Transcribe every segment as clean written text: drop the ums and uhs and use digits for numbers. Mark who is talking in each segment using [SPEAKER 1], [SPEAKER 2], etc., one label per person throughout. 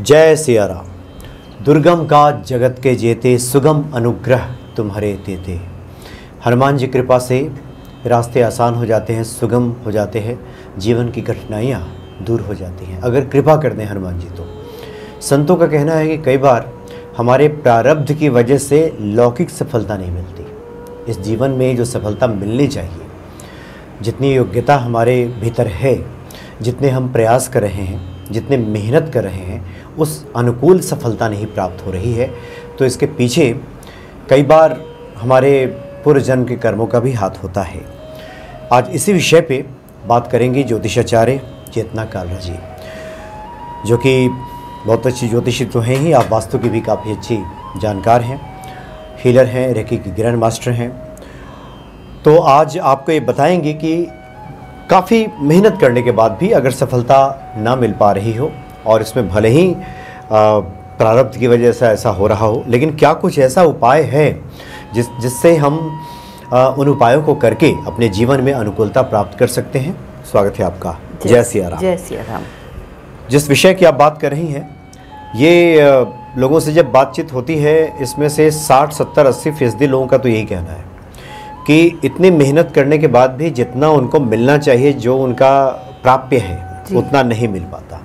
[SPEAKER 1] जय सिया राम। दुर्गम का जगत के जेते, सुगम अनुग्रह तुम्हारे देते। हनुमान जी कृपा से रास्ते आसान हो जाते हैं, सुगम हो जाते हैं, जीवन की कठिनाइयाँ दूर हो जाती हैं अगर कृपा कर दें हनुमान जी तो। संतों का कहना है कि कई बार हमारे प्रारब्ध की वजह से लौकिक सफलता नहीं मिलती। इस जीवन में जो सफलता मिलनी चाहिए, जितनी योग्यता हमारे भीतर है, जितने हम प्रयास कर रहे हैं, जितने मेहनत कर रहे हैं, उस अनुकूल सफलता नहीं प्राप्त हो रही है। तो इसके पीछे कई बार हमारे पूर्व जन्म के कर्मों का भी हाथ होता है। आज इसी विषय पे बात करेंगे ज्योतिषाचार्य चेतना कालरा जी, जो कि बहुत अच्छी ज्योतिषी तो हैं ही, आप वास्तु की भी काफ़ी अच्छी जानकार हैं, हीलर हैं, रेकी के ग्रैंड मास्टर हैं। तो आज आपको ये बताएंगे कि काफ़ी मेहनत करने के बाद भी अगर सफलता ना मिल पा रही हो और इसमें भले ही प्रारब्ध की वजह से ऐसा हो रहा हो, लेकिन क्या कुछ ऐसा उपाय है जिससे हम उन उपायों को करके अपने जीवन में अनुकूलता प्राप्त कर सकते हैं। स्वागत है आपका। जय सिया राम।
[SPEAKER 2] जय सिया राम।
[SPEAKER 1] जिस विषय की आप बात कर रही हैं, ये लोगों से जब बातचीत होती है, इसमें से 60, 70, 80% लोगों का तो यही कहना है कि इतनी मेहनत करने के बाद भी जितना उनको मिलना चाहिए, जो उनका प्राप्य है, उतना नहीं मिल पाता।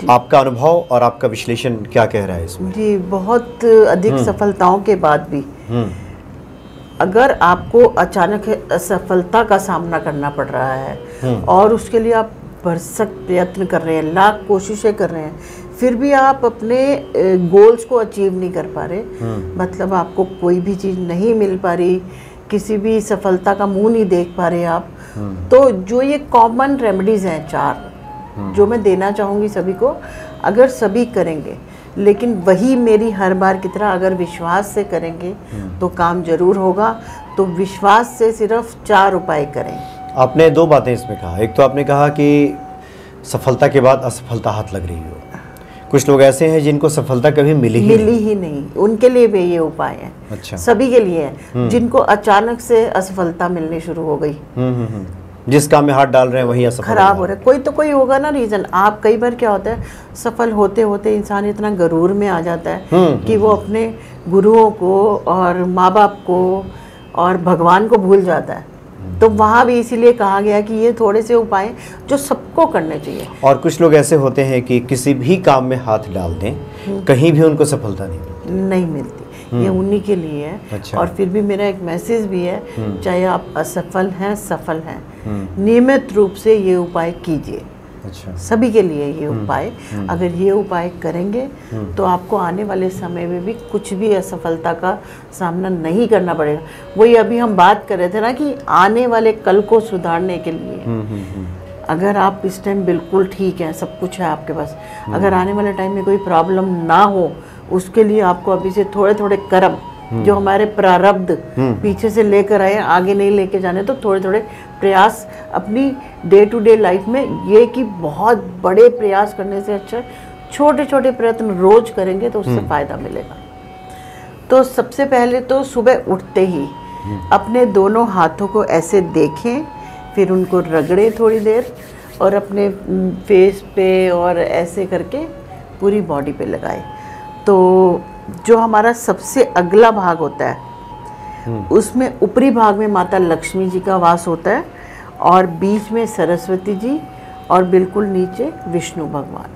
[SPEAKER 1] आपका अनुभव और आपका विश्लेषण क्या कह रहा है इसमें?
[SPEAKER 2] जी, बहुत अधिक सफलताओं के बाद भी अगर आपको अचानक असफलता का सामना करना पड़ रहा है और उसके लिए आप भरसक प्रयत्न कर रहे हैं, लाख कोशिशें कर रहे हैं, फिर भी आप अपने गोल्स को अचीव नहीं कर पा रहे, मतलब आपको कोई भी चीज़ नहीं मिल पा रही, किसी भी सफलता का मुंह नहीं देख पा रहे आप, तो जो ये कॉमन रेमेडीज़ हैं 4 जो मैं देना चाहूँगी सभी को, अगर सभी करेंगे, लेकिन वही मेरी हर बार की तरह अगर विश्वास से करेंगे तो काम जरूर होगा। तो विश्वास से सिर्फ 4 उपाय करें।
[SPEAKER 1] आपने 2 बातें इसमें कहा। एक तो आपने कहा कि सफलता के बाद असफलता हाथ लग रही हो। कुछ लोग ऐसे हैं जिनको सफलता कभी मिली ही नहीं,
[SPEAKER 2] उनके लिए भी ये उपाय है।
[SPEAKER 1] अच्छा।
[SPEAKER 2] सभी के लिए है जिनको अचानक से असफलता मिलनी शुरू हो गई,
[SPEAKER 1] जिस काम में हाथ डाल रहे हैं वही असफल
[SPEAKER 2] खराब हो रहा है। कोई तो कोई होगा ना रीजन। आप कई बार क्या होता है, सफल होते होते इंसान इतना गरूर में आ जाता है कि वो अपने गुरुओं को और माँ बाप को और भगवान को भूल जाता है। तो वहाँ भी इसीलिए कहा गया कि ये थोड़े से उपाय जो सबको करने चाहिए।
[SPEAKER 1] और कुछ लोग ऐसे होते हैं कि किसी भी काम में हाथ डाल दें, कहीं भी उनको सफलता नहीं मिलती।
[SPEAKER 2] ये उन्हीं के लिए है।
[SPEAKER 1] अच्छा।
[SPEAKER 2] और फिर भी मेरा एक मैसेज भी है, चाहे आप असफल हैं सफल हैं, नियमित रूप से ये उपाय कीजिए।
[SPEAKER 1] अच्छा।
[SPEAKER 2] सभी के लिए ये उपाय, अगर ये उपाय करेंगे तो आपको आने वाले समय में भी कुछ भी असफलता का सामना नहीं करना पड़ेगा। वही अभी हम बात कर रहे थे ना कि आने वाले कल को सुधारने के लिए अगर आप इस टाइम बिल्कुल ठीक हैं, सब कुछ है आपके पास, अगर आने वाले टाइम में कोई प्रॉब्लम ना हो, उसके लिए आपको अभी से थोड़े थोड़े कर्म जो हमारे प्रारब्ध पीछे से लेकर आए आगे नहीं लेके जाने, तो थोड़े थोड़े प्रयास अपनी डे टू डे लाइफ में, ये कि बहुत बड़े प्रयास करने से अच्छा छोटे छोटे प्रयत्न रोज करेंगे तो उससे फायदा मिलेगा। तो सबसे पहले तो सुबह उठते ही अपने दोनों हाथों को ऐसे देखें, फिर उनको रगड़ें थोड़ी देर और अपने फेस पे और ऐसे करके पूरी बॉडी पे लगाएं। तो जो हमारा सबसे अगला भाग होता है उसमें ऊपरी भाग में माता लक्ष्मी जी का वास होता है और बीच में सरस्वती जी और बिल्कुल नीचे विष्णु भगवान।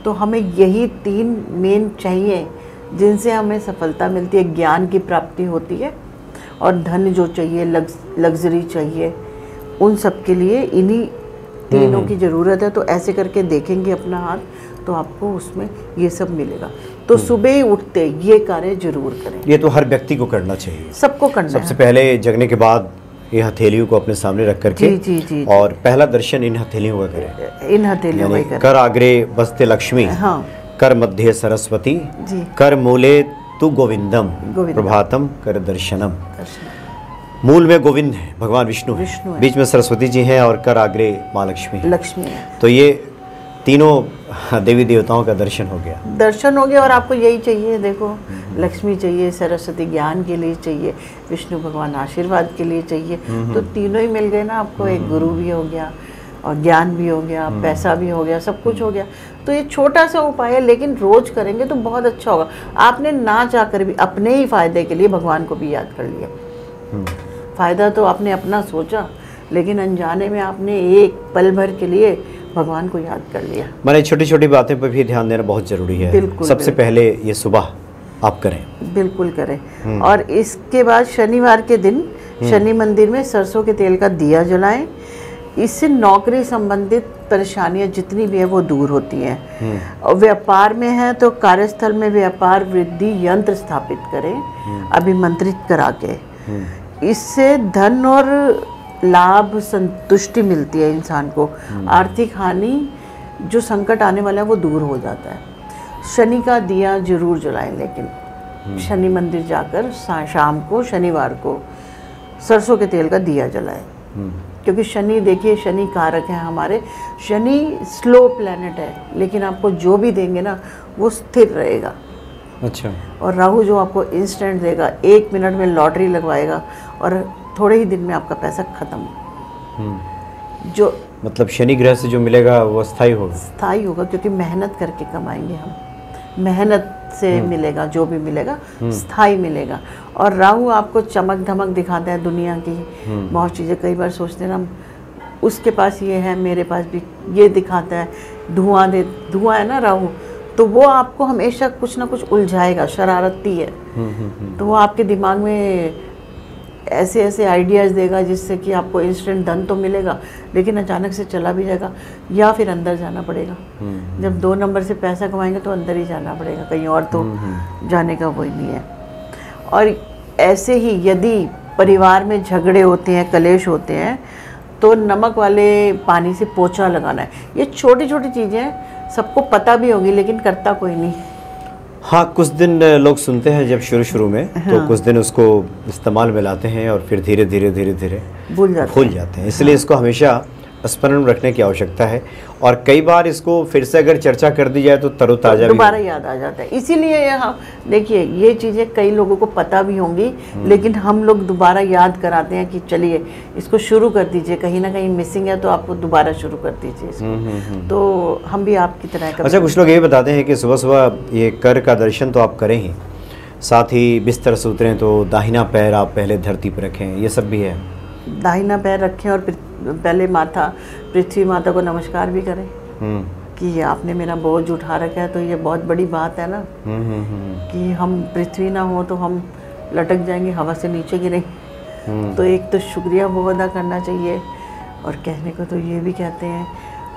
[SPEAKER 2] तो हमें यही 3 मेन चाहिए जिनसे हमें सफलता मिलती है, ज्ञान की प्राप्ति होती है और धन जो चाहिए, लग्जरी चाहिए, उन सब के लिए इन्हीं तीनों की ज़रूरत है। तो ऐसे करके देखेंगे अपना हाथ तो आपको उसमें ये सब मिलेगा। तो सुबह ही उठते ये कार्य जरूर करें।
[SPEAKER 1] ये तो हर व्यक्ति को करना चाहिए,
[SPEAKER 2] सबको करना है।
[SPEAKER 1] सबसे पहले जगने के बाद ये हथेलियों को अपने सामने रख करके
[SPEAKER 2] जी।
[SPEAKER 1] और पहला दर्शन इन हथेलियों का करें।
[SPEAKER 2] इन हथेलियों में करें।
[SPEAKER 1] कर आग्रे बसते लक्ष्मी,
[SPEAKER 2] हाँ।
[SPEAKER 1] कर मध्य सरस्वती
[SPEAKER 2] जी।
[SPEAKER 1] कर मूले तू गोविंदम प्रभातम कर दर्शनम। मूल में गोविंद है, भगवान विष्णु है, बीच में सरस्वती जी हैं और कर आग्रे माँ लक्ष्मी है। तो ये तीनों देवी देवताओं का दर्शन हो गया।
[SPEAKER 2] और आपको यही चाहिए। देखो, लक्ष्मी चाहिए, सरस्वती ज्ञान के लिए चाहिए, विष्णु भगवान आशीर्वाद के लिए चाहिए, तो तीनों ही मिल गए ना आपको। एक गुरु भी हो गया और ज्ञान भी हो गया, पैसा भी हो गया, सब कुछ हो गया। तो ये छोटा सा उपाय है, लेकिन रोज करेंगे तो बहुत अच्छा होगा। आपने ना चाहकर भी अपने ही फायदे के लिए भगवान को भी याद कर लिया। फायदा तो आपने अपना सोचा, लेकिन अनजाने में आपने एक पल भर के लिए भगवान को याद कर लिया।
[SPEAKER 1] माने छोटी छोटी बातें पर भी ध्यान देना बहुत जरूरी है।
[SPEAKER 2] बिल्कुल,
[SPEAKER 1] सबसे पहले ये सुबह आप करें।
[SPEAKER 2] बिल्कुल करें। और इसके बाद शनिवार के दिन शनि मंदिर में सरसों के तेल का दिया जलाएं। इससे नौकरी संबंधित परेशानियां जितनी भी है वो दूर होती हैं। और व्यापार में है तो कार्यस्थल में व्यापार वृद्धि यंत्र स्थापित करें, अभिमंत्रित करा के। इससे धन और लाभ संतुष्टि मिलती है इंसान को। आर्थिक हानि जो संकट आने वाला है वो दूर हो जाता है। शनि का दिया जरूर जलाएं, लेकिन शनि मंदिर जाकर शाम को शनिवार को सरसों के तेल का दिया जलाएं। क्योंकि शनि देखिए, शनि कारक है हमारे। शनि स्लो प्लैनेट है, लेकिन आपको जो भी देंगे ना वो स्थिर रहेगा।
[SPEAKER 1] अच्छा।
[SPEAKER 2] और राहु जो आपको इंस्टेंट देगा, 1 मिनट में लॉटरी लगवाएगा और थोड़े ही दिन में आपका पैसा खत्म। जो
[SPEAKER 1] मतलब शनि ग्रह से जो मिलेगा वो स्थायी होगा।
[SPEAKER 2] स्थायी होगा, क्योंकि मेहनत करके कमाएंगे हम, मेहनत से मिलेगा, जो भी मिलेगा स्थायी मिलेगा। और राहु आपको चमक धमक दिखाता है दुनिया की बहुत चीज़ें। कई बार सोचते हैं हम, उसके पास ये है, मेरे पास भी ये दिखाता है। धुआं है ना राहु, तो वो आपको हमेशा कुछ ना कुछ उलझाएगा, शरारती है। तो वो आपके दिमाग में ऐसे ऐसे आइडियाज़ देगा जिससे कि आपको इंस्टेंट धन तो मिलेगा, लेकिन अचानक से चला भी जाएगा, या फिर अंदर जाना पड़ेगा। जब 2 नंबर से पैसा कमाएंगे तो अंदर ही जाना पड़ेगा, कहीं और तो जाने का वही नहीं है। और ऐसे ही यदि परिवार में झगड़े होते हैं, कलेश होते हैं, तो नमक वाले पानी से पोछा लगाना है। ये छोटी छोटी चीज़ें हैं, सबको पता भी होगी, लेकिन करता कोई नहीं।
[SPEAKER 1] हाँ, कुछ दिन लोग सुनते हैं जब शुरू में, तो कुछ दिन उसको इस्तेमाल में लाते हैं और फिर धीरे धीरे भूल जाते हैं। इसलिए इसको हमेशा स्मरण रखने की आवश्यकता है। और कई बार इसको फिर से अगर चर्चा कर दी जाए तो तरोताजा
[SPEAKER 2] दोबारा याद आ जाता है। इसीलिए यहाँ देखिए, ये चीज़ें कई लोगों को पता भी होंगी, लेकिन हम लोग दोबारा याद कराते हैं कि चलिए इसको शुरू कर दीजिए, कहीं ना कहीं मिसिंग है तो आपको दोबारा शुरू कर दीजिए इसको। तो हम भी आपकी तरह।
[SPEAKER 1] अच्छा, कुछ लोग ये बताते हैं कि सुबह सुबह ये कर का दर्शन तो आप करें ही, साथ ही बिस्तर से उतरें तो दाहिना पैर आप पहले धरती पर रखें, ये सब भी है।
[SPEAKER 2] दाहिना पैर रखें और पहले माथा, पृथ्वी माता को नमस्कार भी करें कि आपने मेरा बोझ उठा रखा है। तो ये बहुत बड़ी बात है ना, कि हम पृथ्वी ना हो तो हम लटक जाएंगे, हवा से नीचे गिरेंगे। तो एक तो शुक्रिया वो अदा करना चाहिए, और कहने को तो ये भी कहते हैं।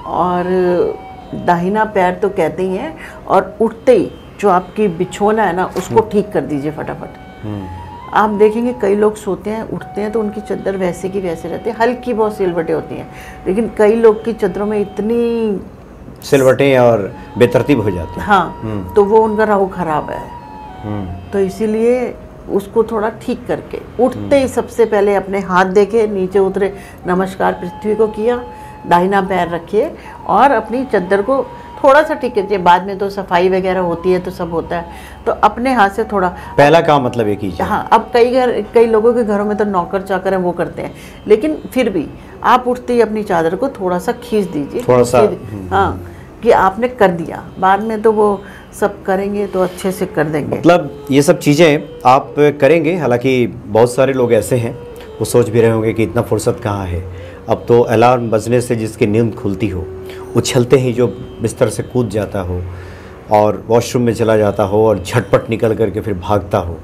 [SPEAKER 2] और दाहिना पैर तो कहते ही हैं, और उठते ही जो आपकी बिछोना है ना उसको ठीक कर दीजिए फटाफट। आप देखेंगे कई लोग सोते हैं, उठते हैं तो उनकी चादर वैसे की वैसे रहती है, हल्की बहुत सिलवटें होती हैं, लेकिन कई लोग की चादरों में इतनी
[SPEAKER 1] सिलवटें और बेतरतीब हो जाती हैं।
[SPEAKER 2] हाँ, तो वो उनका राहु खराब है। तो इसीलिए उसको थोड़ा ठीक करके उठते ही सबसे पहले अपने हाथ देके नीचे उतरे, नमस्कार पृथ्वी को किया, दाहिना पैर रखिए और अपनी चादर को थोड़ा सा ठीक कीजिए। बाद में तो सफाई वगैरह होती है तो सब होता है, तो अपने हाथ से थोड़ा
[SPEAKER 1] पहला काम मतलब ये कीजिए।
[SPEAKER 2] हाँ, अब कई लोगों के घरों में तो नौकर चाकर हैं, वो करते हैं, लेकिन फिर भी आप उठते ही अपनी चादर को थोड़ा सा खींच दीजिए,
[SPEAKER 1] थोड़ा सा।
[SPEAKER 2] हाँ, कि आपने कर दिया। बाद में तो वो सब करेंगे तो अच्छे से कर देंगे।
[SPEAKER 1] मतलब ये सब चीज़ें आप करेंगे। हालांकि बहुत सारे लोग ऐसे हैं, वो सोच भी रहे होंगे कि इतना फुर्सत कहाँ है। अब तो अलार्म बजने से जिसकी नींद खुलती हो, उछलते ही जो बिस्तर से कूद जाता हो और वॉशरूम में चला जाता हो और झटपट निकल करके फिर भागता हो,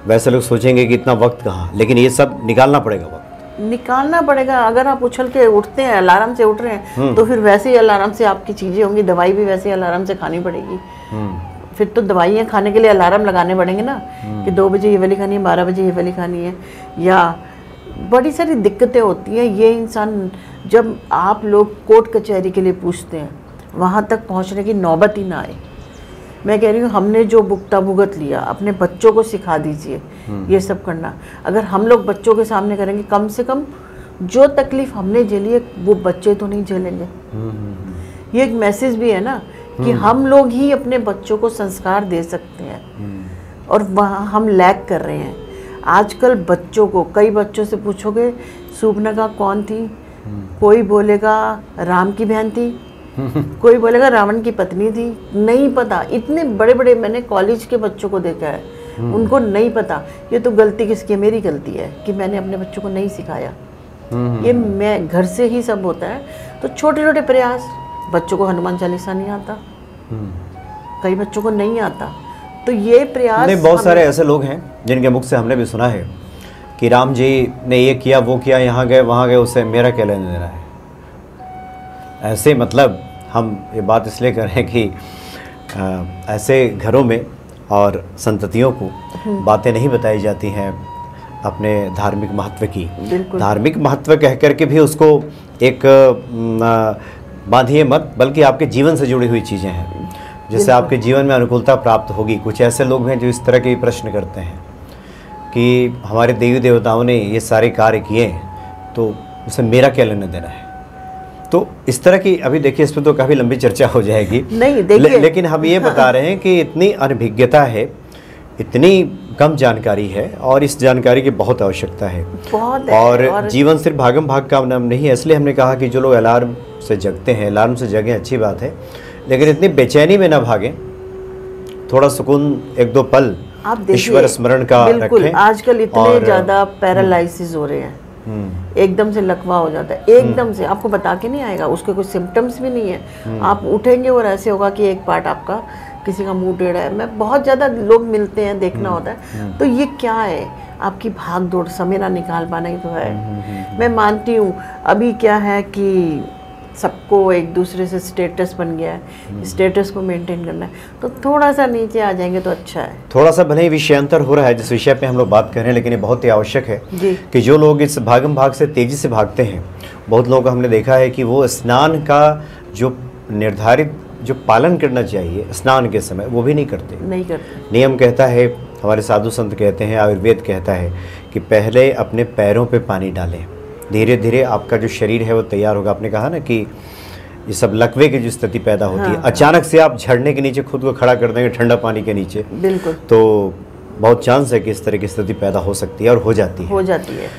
[SPEAKER 1] वैसे लोग सोचेंगे कि इतना वक्त कहाँ। लेकिन ये सब निकालना पड़ेगा, वक्त
[SPEAKER 2] निकालना पड़ेगा। अगर आप उछल के उठते हैं, अलार्म से उठ रहे हैं, तो फिर वैसे ही अलार्म से आपकी चीज़ें होंगी। दवाई भी वैसे ही अलार्म से खानी पड़ेगी। फिर तो दवाइयाँ खाने के लिए अलार्म लगाने पड़ेंगे ना, कि 2 बजे ये वाली खानी है, 12 बजे ये वाली खानी है, या बड़ी सारी दिक्कतें होती हैं। ये इंसान, जब आप लोग कोर्ट कचहरी के लिए पूछते हैं, वहाँ तक पहुँचने की नौबत ही ना आए। मैं कह रही हूँ, हमने जो भुगता भुगत लिया, अपने बच्चों को सिखा दीजिए ये सब करना। अगर हम लोग बच्चों के सामने करेंगे, कम से कम जो तकलीफ हमने झेली है वो बच्चे तो नहीं झेलेंगे। ये एक मैसेज भी है ना, कि हम लोग ही अपने बच्चों को संस्कार दे सकते हैं, और वहाँ हम लैग कर रहे हैं। आजकल बच्चों को, कई बच्चों से पूछोगे सुबनगा कौन थी, कोई बोलेगा राम की बहन थी, कोई बोलेगा रावण की पत्नी थी, नहीं पता। इतने बड़े बड़े मैंने कॉलेज के बच्चों को देखा है, उनको नहीं पता। ये तो गलती किसकी है? मेरी गलती है कि मैंने अपने बच्चों को नहीं सिखाया। ये मैं घर से ही सब होता है। तो छोटे छोटे प्रयास, बच्चों को हनुमान चालीसा नहीं आता, कई बच्चों को नहीं आता, तो ये प्रयास
[SPEAKER 1] नहीं, बहुत सारे ऐसे लोग हैं जिनके मुख से हमने भी सुना है कि राम जी ने ये किया वो किया, यहाँ गए वहाँ गए, उससे मेरा क्या लेने देना है। ऐसे मतलब हम ये बात इसलिए कर रहे हैं कि ऐसे घरों में और संततियों को बातें नहीं बताई जाती हैं अपने धार्मिक महत्व की। धार्मिक महत्व कह करके भी उसको एक बांधिए मत, बल्कि आपके जीवन से जुड़ी हुई चीज़ें हैं जिससे आपके जीवन में अनुकूलता प्राप्त होगी। कुछ ऐसे लोग हैं जो इस तरह के प्रश्न करते हैं कि हमारे देवी देवताओं ने ये सारे कार्य किए तो उसे मेरा क्या लेना देना है। तो इस तरह की अभी देखिए, इस पर तो काफ़ी लंबी चर्चा हो जाएगी।
[SPEAKER 2] नहीं देखिए
[SPEAKER 1] लेकिन हम ये बता रहे हैं कि इतनी अनभिज्ञता है, इतनी कम जानकारी है और इस जानकारी की बहुत आवश्यकता है। और जीवन सिर्फ भागम भाग का नाम नहीं है। इसलिए हमने कहा कि जो लोग अलार्म से जगते हैं, अलार्म से जगें, अच्छी बात है, लेकिन इतनी बेचैनी में ना भागें। थोड़ा सुकून, एक दो पल ईश्वर स्मरण का रखें।
[SPEAKER 2] आजकल इतने ज़्यादा पैरालाइसिस हो रहे हैं, एकदम से लकवा हो जाता है, एकदम से आपको बता के नहीं आएगा, उसके कुछ सिम्टम्स भी नहीं है। आप उठेंगे और ऐसे होगा कि एक पार्ट आपका, किसी का मुंह टेढ़ा है। मैं बहुत ज़्यादा लोग मिलते हैं, देखना होता है। तो ये क्या है? आपकी भाग दौड़, समय ना निकाल पाना ही तो है। मैं मानती हूँ अभी क्या है कि सबको एक दूसरे से स्टेटस बन गया है, स्टेटस को मेंटेन करना है, तो थोड़ा सा नीचे आ जाएंगे तो अच्छा है।
[SPEAKER 1] थोड़ा सा भले ही विषयांतर हो रहा है जिस विषय पे हम लोग बात कर रहे हैं, लेकिन ये बहुत ही आवश्यक है कि जो लोग इस भागम भाग से तेज़ी से भागते हैं, बहुत लोगों का हमने देखा है कि वो स्नान का जो निर्धारित जो पालन करना चाहिए स्नान के समय, वो भी नहीं करते। नियम कहता है, हमारे साधु संत कहते हैं, आयुर्वेद कहता है कि पहले अपने पैरों पे पानी डालें, धीरे धीरे आपका जो शरीर है वो तैयार होगा। आपने कहा ना कि ये सब लकवे की जो स्थिति पैदा होती है, अचानक से आप झरने के नीचे खुद को खड़ा कर देंगे ठंडा पानी के नीचे,
[SPEAKER 2] बिल्कुल,
[SPEAKER 1] तो बहुत चांस है कि इस तरह की स्थिति पैदा हो सकती है और हो जाती है।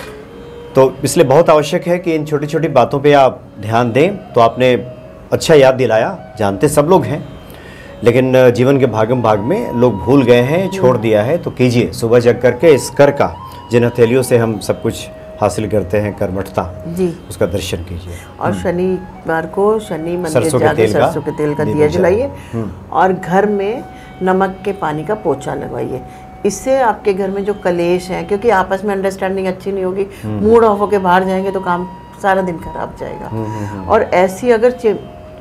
[SPEAKER 1] तो इसलिए बहुत आवश्यक है कि इन छोटी छोटी बातों पे आप ध्यान दें। तो आपने अच्छा याद दिलाया, जानते सब लोग हैं, लेकिन जीवन के भागम भाग में लोग भूल गए हैं, छोड़ दिया है। तो कीजिए, सुबह जग करके इस कर का, जिन हथेलियों से हम सब कुछ हासिल करते हैं, कर्मठता जी, उसका दर्शन कीजिए।
[SPEAKER 2] और शनिवार को शनि मंदिर जाके सरसों के तेल का दिया जलाइए और घर में नमक के पानी का पोछा लगवाइए। इससे आपके घर में जो कलेश है, क्योंकि आपस में अंडरस्टैंडिंग अच्छी नहीं होगी, मूड ऑफ होके बाहर जाएंगे तो काम सारा दिन खराब जाएगा। और ऐसी अगर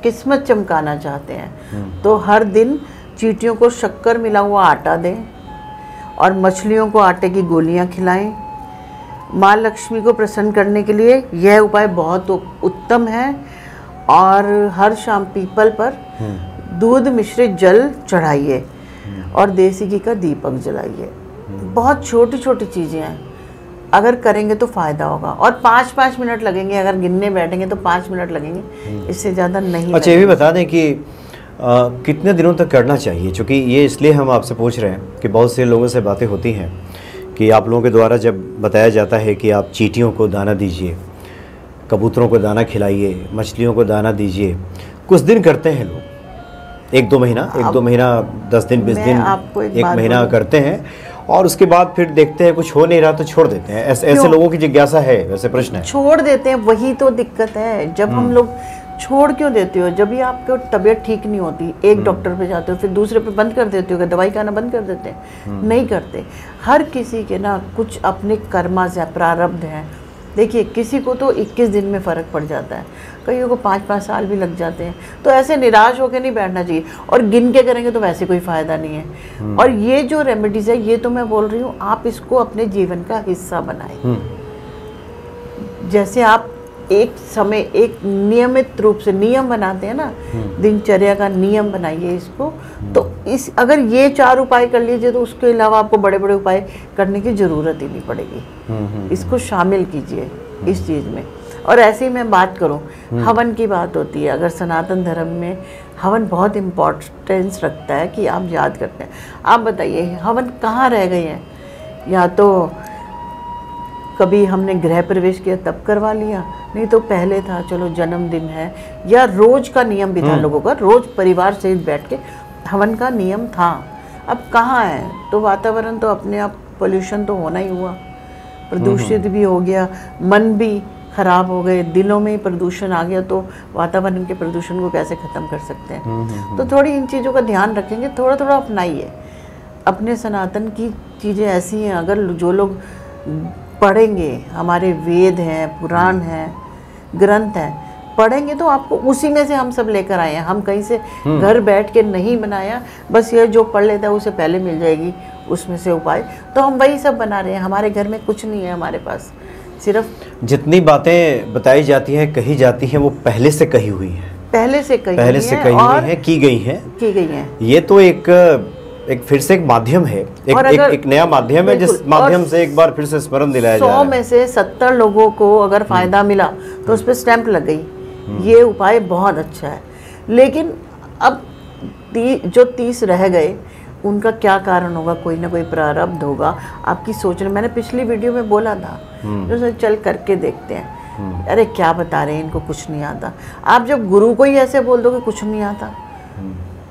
[SPEAKER 2] किस्मत चमकाना चाहते हैं तो हर दिन चींटियों को शक्कर मिला हुआ आटा दें और मछलियों को आटे की गोलियां खिलाएं। माँ लक्ष्मी को प्रसन्न करने के लिए यह उपाय बहुत उत्तम है। और हर शाम पीपल पर दूध मिश्रित जल चढ़ाइए और देसी घी का दीपक जलाइए। बहुत छोटी छोटी चीज़ें हैं, अगर करेंगे तो फ़ायदा होगा। और 5-5 मिनट लगेंगे, अगर गिनने बैठेंगे तो 5 मिनट लगेंगे, इससे ज़्यादा नहीं।
[SPEAKER 1] अच्छा, ये भी बता दें कि कितने दिनों तक करना चाहिए? क्योंकि ये इसलिए हम आपसे पूछ रहे हैं कि बहुत से लोगों से बातें होती हैं कि आप लोगों के द्वारा जब बताया जाता है कि आप चींटियों को दाना दीजिए, कबूतरों को दाना खिलाइए, मछलियों को दाना दीजिए, कुछ दिन करते हैं लोग, 1-2 महीना, 1-2 महीना, 10 दिन, 20 दिन, 1 महीना करते हैं और उसके बाद फिर देखते हैं कुछ हो नहीं रहा तो छोड़ देते हैं। ऐसे लोगों की जिज्ञासा है, वैसे प्रश्न है।
[SPEAKER 2] छोड़ देते हैं, वही तो दिक्कत है। जब हम लोग छोड़ क्यों देते हो? जब भी आपको तबीयत ठीक नहीं होती, एक डॉक्टर पे जाते हो, फिर दूसरे पे बंद कर देते हो, दवाई खाना बंद कर देते हैं। नहीं करते। हर किसी के ना कुछ अपने कर्मा से प्रारब्ध हैं। देखिए, किसी को तो 21 दिन में फ़र्क पड़ जाता है, कईयों को 5-5 साल भी लग जाते हैं। तो ऐसे निराश होकर नहीं बैठना चाहिए और गिन के करेंगे तो वैसे कोई फ़ायदा नहीं है। और ये जो रेमेडीज़ है, ये तो मैं बोल रही हूँ, आप इसको अपने जीवन का हिस्सा बनाएं। जैसे आप एक समय, एक नियमित रूप से नियम बनाते हैं ना, दिनचर्या का नियम बनाइए इसको। तो इस अगर ये 4 उपाय कर लीजिए तो उसके अलावा आपको बड़े बड़े उपाय करने की ज़रूरत ही नहीं पड़ेगी। इसको शामिल कीजिए इस चीज़ में। और ऐसे ही मैं बात करूं, हवन की बात होती है। अगर सनातन धर्म में हवन बहुत इम्पोर्टेंस रखता है कि आप याद करते हैं। आप बताइए, हवन कहाँ रह गए हैं? या तो कभी हमने गृह प्रवेश किया तब करवा लिया, नहीं तो पहले था चलो जन्मदिन है, या रोज का नियम भी था लोगों का, रोज परिवार सहित बैठ के हवन का नियम था। अब कहाँ है, तो वातावरण तो अपने आप पोल्यूशन तो होना ही हुआ, प्रदूषित भी हो गया, मन भी खराब हो गए, दिलों में ही प्रदूषण आ गया, तो वातावरण के प्रदूषण को कैसे ख़त्म कर सकते हैं। तो थोड़ी इन चीज़ों का ध्यान रखेंगे, थोड़ा थोड़ा अपनाइए। अपने सनातन की चीज़ें ऐसी हैं, अगर जो लोग पढ़ेंगे, हमारे वेद हैं, पुराण हैं, ग्रंथ हैं, पढ़ेंगे तो आपको उसी में से हम सब लेकर आए हैं। हम कहीं से घर बैठ के नहीं बनाया, बस ये जो पढ़ लेता है उसे पहले मिल जाएगी उसमें से उपाय, तो हम वही सब बना रहे हैं। हमारे घर में कुछ नहीं है, हमारे पास सिर्फ
[SPEAKER 1] जितनी बातें बताई जाती हैं, कही जाती हैं, वो पहले से कही हुई हैं,
[SPEAKER 2] पहले से कही
[SPEAKER 1] हुई हैं, की गई हैं। ये तो एक फिर से एक माध्यम है, एक नया माध्यम है, जिस माध्यम से एक बार फिर से स्मरण दिलाया जा रहा है।
[SPEAKER 2] 100 में से 70 लोगों को अगर फायदा मिला तो उस पर स्टैंप लग गई, ये उपाय बहुत अच्छा है। लेकिन अब जो 30 रह गए, उनका क्या कारण होगा, कोई ना कोई प्रारब्ध होगा आपकी सोचने। मैंने पिछली वीडियो में बोला था, जो चल करके देखते हैं, अरे क्या बता रहे हैं, इनको कुछ नहीं आता। आप जब गुरु को ही ऐसे बोल दो कि कुछ नहीं आता,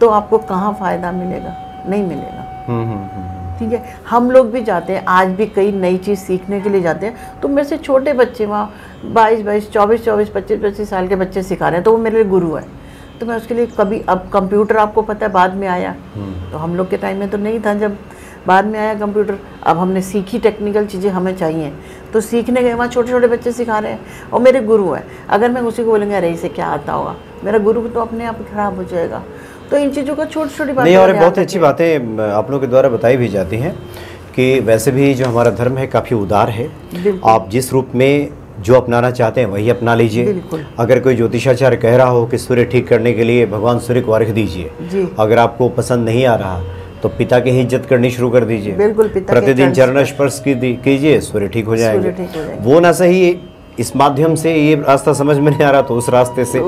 [SPEAKER 2] तो आपको कहाँ फायदा मिलेगा, नहीं मिलेगा। ठीक है, हम लोग भी जाते हैं, आज भी कई नई चीज़ सीखने के लिए जाते हैं, तो मेरे से छोटे बच्चे वहाँ 22, 24, 25 साल के बच्चे सिखा रहे हैं, तो वो मेरे लिए गुरु है। तो मैं उसके लिए कभी, अब कंप्यूटर आपको पता है बाद में आया, तो हम लोग के टाइम में तो नहीं था, जब बाद में आया कंप्यूटर, अब हमने सीखी, टेक्निकल चीज़ें हमें चाहिए, तो सीखने गए, वहाँ छोटे छोटे बच्चे सिखा रहे हैं और मेरे गुरु हैं। अगर मैं उसी को बोलूँगा अरे इसे क्या आता होगा, मेरा गुरु तो अपने आप खराब हो जाएगा। तो इन चीज़ों का छोटी छोटी बातें,
[SPEAKER 1] और बहुत अच्छी बातें आप लोगों के द्वारा बताई भी जाती हैं कि वैसे भी जो हमारा धर्म है काफ़ी उदार है। आप जिस रूप में जो अपनाना चाहते हैं वही अपना लीजिए। अगर कोई ज्योतिषाचार्य कह रहा हो कि सूर्य ठीक करने के लिए भगवान सूर्य को अर्घ दीजिए, अगर आपको पसंद नहीं आ रहा तो पिता की ही इज्जत करनी शुरू कर दीजिए। प्रतिदिन चरण स्पर्श कीजिए, सूर्य ठीक हो जाएंगे। वो ना सही, इस माध्यम से ये रास्ता समझ में नहीं आ रहा तो उस रास्ते से,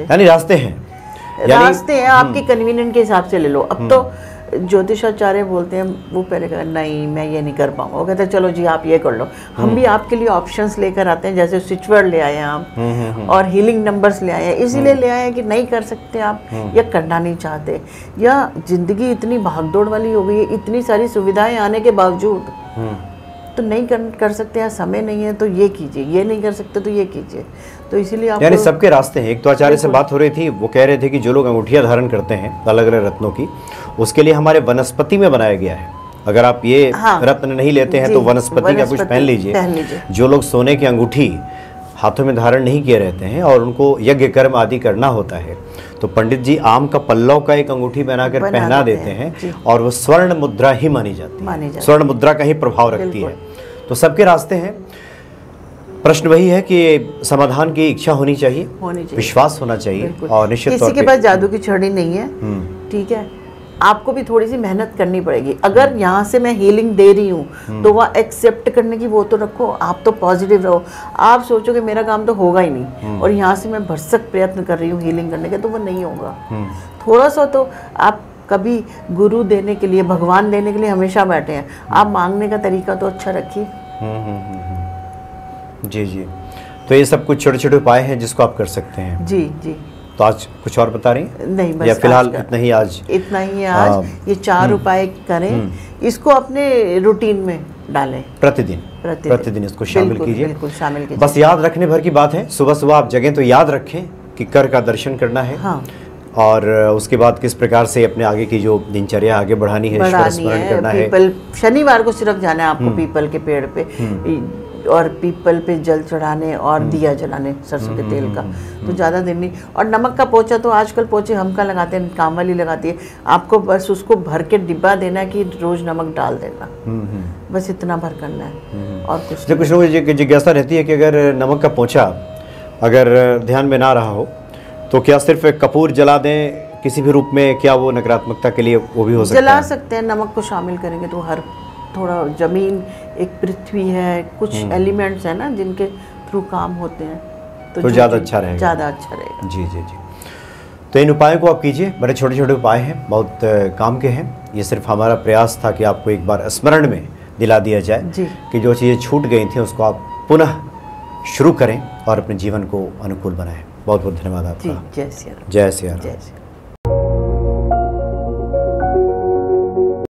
[SPEAKER 1] यानी रास्ते हैं, आपकी कन्वीनियंट के हिसाब से ले लो। अब तो ज्योतिषाचार्य बोलते हैं, वो पहले कहा नहीं मैं ये नहीं कर पाऊंगा, वो कहते हैं चलो जी आप ये कर लो, हम भी आपके लिए ऑप्शंस लेकर आते हैं, जैसे स्विच वर्ड ले आए हैं आप, और हीलिंग नंबर्स ले आए हैं, इसीलिए ले आए हैं कि नहीं कर सकते आप, या करना नहीं चाहते, या जिंदगी इतनी भागदौड़ वाली हो गई है, इतनी सारी सुविधाएं आने के बावजूद तो नहीं कर सकते, या समय नहीं है तो ये कीजिए, ये नहीं कर सकते तो ये कीजिए। तो इसीलिए आप, यानी सबके रास्ते हैं। एक तो आचार्य से बात हो रही थी, वो कह रहे थे कि जो लोग अंगूठियां धारण करते हैं अलग अलग रत्नों की, उसके लिए हमारे वनस्पति में बनाया गया है। अगर आप ये रत्न नहीं लेते हैं तो वनस्पति का कुछ पहन लीजिए। जो लोग सोने की अंगूठी हाथों में धारण नहीं किए रहते हैं और उनको यज्ञ कर्म आदि करना होता है, तो पंडित जी आम का पल्लव का एक अंगूठी बनाकर पहना देते हैं, और वो स्वर्ण मुद्रा ही मानी जाती है, स्वर्ण मुद्रा का ही प्रभाव रखती है। तो सबके रास्ते हैं। प्रश्न वही है कि समाधान की इच्छा होनी चाहिए, विश्वास होना चाहिए, और निश्चित तौर पे किसी के पास जादू की छड़ी नहीं है। ठीक है, आपको भी थोड़ी सी मेहनत करनी पड़ेगी। अगर यहाँ से मैं हीलिंग दे रही हूँ तो वह एक्सेप्ट करने की वो तो रखो, आप तो पॉजिटिव रहो। आप सोचो कि मेरा काम तो होगा ही नहीं, और यहाँ से मैं भरसक प्रयत्न कर रही हूँ हीलिंग करने का, तो वो नहीं होगा। थोड़ा सा तो आप कभी गुरु देने के लिए, भगवान देने के लिए हमेशा बैठे हैं, आप मांगने का तरीका तो अच्छा रखिए। जी जी, तो ये सब कुछ छोटे छोटे उपाय हैं जिसको आप कर सकते हैं।
[SPEAKER 2] जी जी।
[SPEAKER 1] तो आज कुछ और बता रही हैं?
[SPEAKER 2] नहीं, बस
[SPEAKER 1] या फिलहाल इतना ही आज
[SPEAKER 2] ये 4 उपाय करें, इसको अपने रूटीन में डालें, प्रतिदिन इसको शामिल कीजिए। बिल्कुल शामिल कीजिए। बस याद रखने भर की बात है, सुबह सुबह आप जगें तो याद रखें कि कर का दर्शन करना है। और उसके बाद किस प्रकार से अपने आगे की जो दिनचर्या आगे बढ़ानी है, स्मरण करना है। शनिवार को सिर्फ जाना है आपको पीपल के पेड़ पे, और पीपल पे जल चढ़ाने और दिया जलाने सरसों के तेल का, तो ज़्यादा दिन नहीं। और नमक का पोछा तो आजकल पोछे हम का लगाते हैं, काम वाली लगाती है, आपको बस उसको भर के डिब्बा देना कि रोज नमक डाल देना, बस इतना भर करना है। और कुछ लोगों की जिज्ञासा रहती है कि अगर नमक का पोछा अगर ध्यान में ना रहा हो तो क्या सिर्फ कपूर जला दें किसी भी रूप में, क्या वो नकारात्मकता के लिए वो भी हो सकता है? जला सकते हैं, नमक को शामिल करेंगे तो हर थोड़ा, जमीन एक पृथ्वी है, कुछ एलिमेंट्स है ना जिनके थ्रू काम होते हैं, तो ज़्यादा अच्छा रहेगा। जी जी जी। तो इन उपायों को आप कीजिए, बड़े छोटे छोटे उपाय हैं, बहुत काम के हैं। ये सिर्फ हमारा प्रयास था कि आपको एक बार स्मरण में
[SPEAKER 1] दिला दिया जाए
[SPEAKER 2] जी।
[SPEAKER 1] कि जो चीज़ें छूट गई थी उसको आप पुनः शुरू करें और अपने जीवन को अनुकूल बनाएं। बहुत बहुत धन्यवाद
[SPEAKER 2] जी,
[SPEAKER 1] आपका।
[SPEAKER 2] जय श्री राम।
[SPEAKER 1] जय श्री राम।
[SPEAKER 2] जय श्री राम।